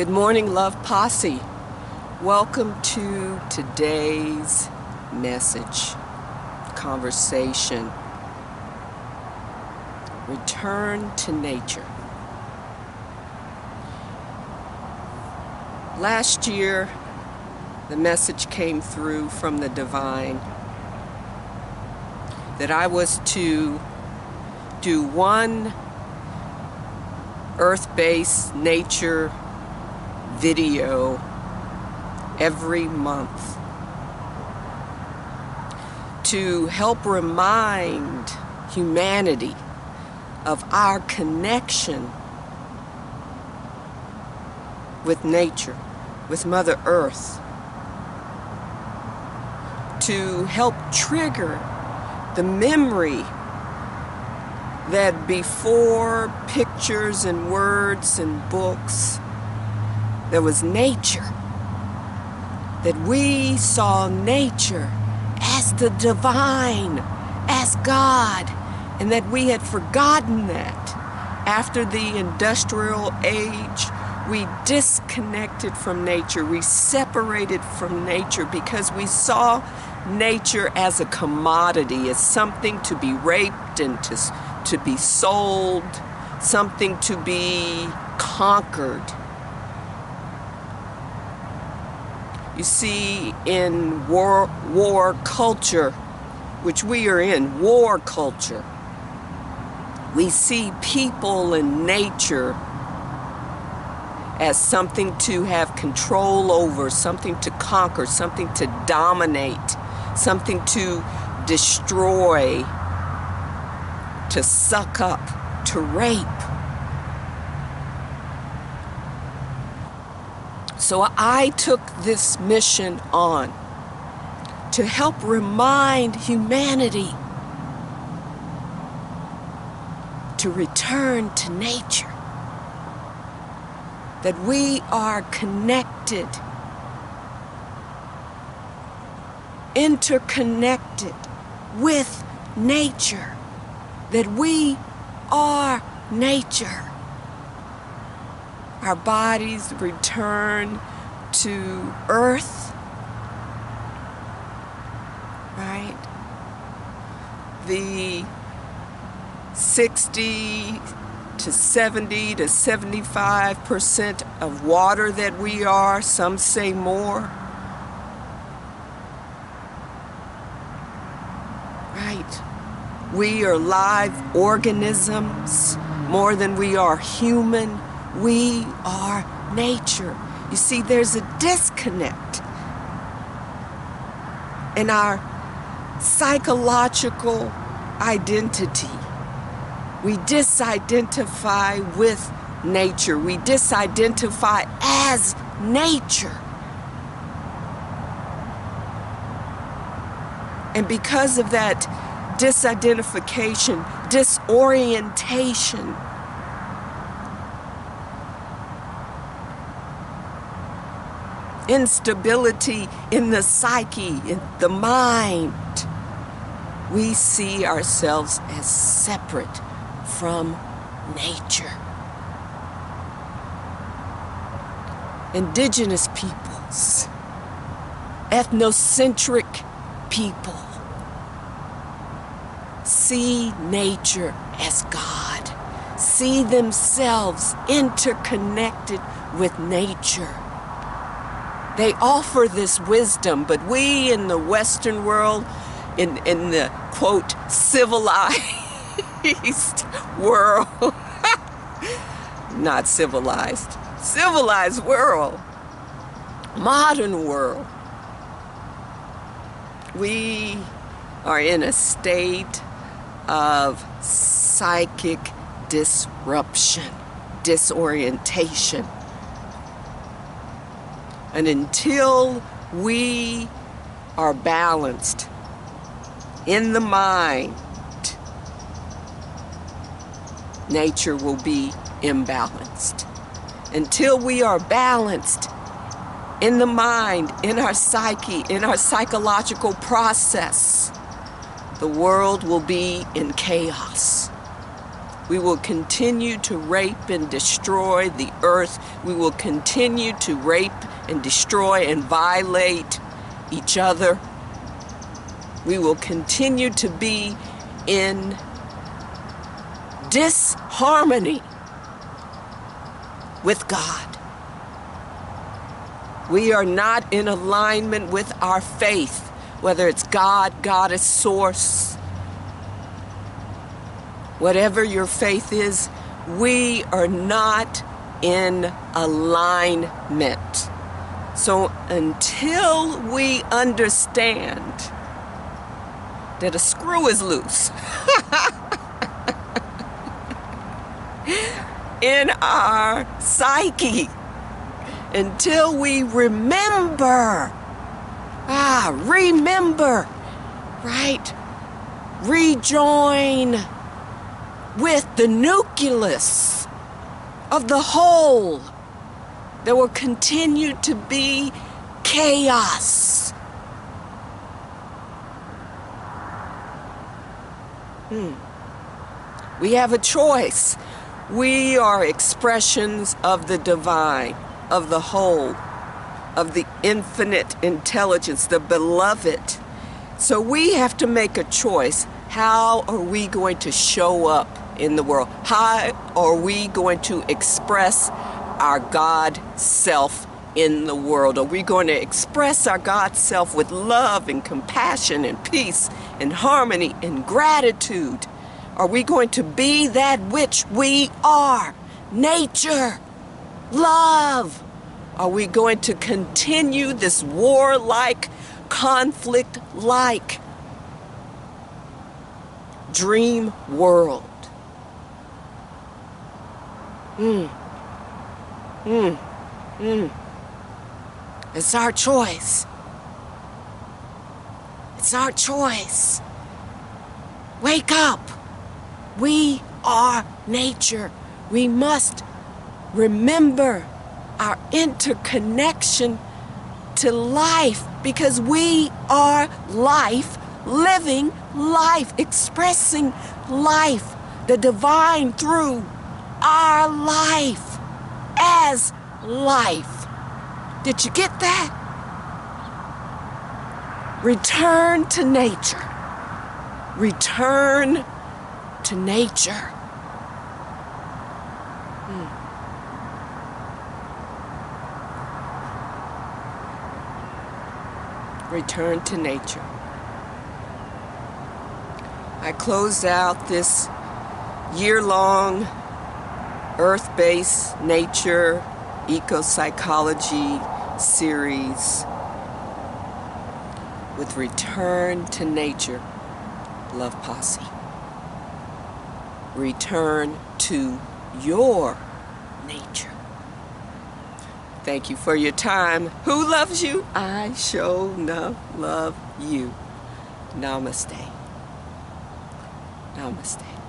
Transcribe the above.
Good morning, Love Posse. Welcome to today's message, conversation. Return to nature. Last year, the message came through from the divine that I was to do one earth-based nature video every month to help remind humanity of our connection with nature, with Mother Earth, to help trigger the memory that before pictures and words and books, there was nature, that we saw nature as the divine, as God, and that we had forgotten that. After the industrial age, we disconnected from nature, we separated from nature because we saw nature as a commodity, as something to be raped and to be sold, something to be conquered. You see, in war culture, which we are in, war culture, we see people and nature as something to have control over, something to conquer, something to dominate, something to destroy, to suck up, to rape. So I took this mission on to help remind humanity to return to nature, that we are connected, interconnected with nature, that we are nature. Our bodies return to earth, right? The 60 to 70 to 75% of water that we are, some say more, right? We are live organisms more than we are human. We are nature. You see, there's a disconnect in our psychological identity. We disidentify with nature. We disidentify as nature. And because of that disidentification, disorientation, instability in the psyche, in the mind, we see ourselves as separate from nature. Indigenous peoples, ethnocentric people, see nature as God, see themselves interconnected with nature. They offer this wisdom, but we in the Western world, in the, quote, civilized world, not civilized, civilized world, modern world, we are in a state of psychic disruption, disorientation. And until we are balanced in the mind, nature will be imbalanced. Until we are balanced in the mind, in our psyche, in our psychological process, the world will be in chaos. We will continue to rape and destroy the earth. We will continue to rape and destroy and violate each other. We will continue to be in disharmony with God. We are not in alignment with our faith, whether it's God, Goddess, Source, whatever your faith is, we are not in alignment. So until we understand that a screw is loose in our psyche, until we remember, right? Rejoin with the nucleus of the whole. There will continue to be chaos. We have a choice. We are expressions of the divine, of the whole, of the infinite intelligence, the beloved. So we have to make a choice. How are we going to show up in the world? How are we going to express our God self in the world? Are we going to express our God self with love and compassion and peace and harmony and gratitude? Are we going to be that which we are? Nature, love. Are we going to continue this warlike, conflict-like dream world? It's our choice. It's our choice. Wake up. We are nature. We must remember our interconnection to life, because we are life, living life, expressing life, the divine through our life as life. Did you get that? Return to nature. Return to nature. Return to nature. I closed out this year-long earth-based nature ecopsychology series with Return to Nature, Love Posse. Return to your nature. Thank you for your time. Who loves you? I sure enough love you. Namaste. Namaste.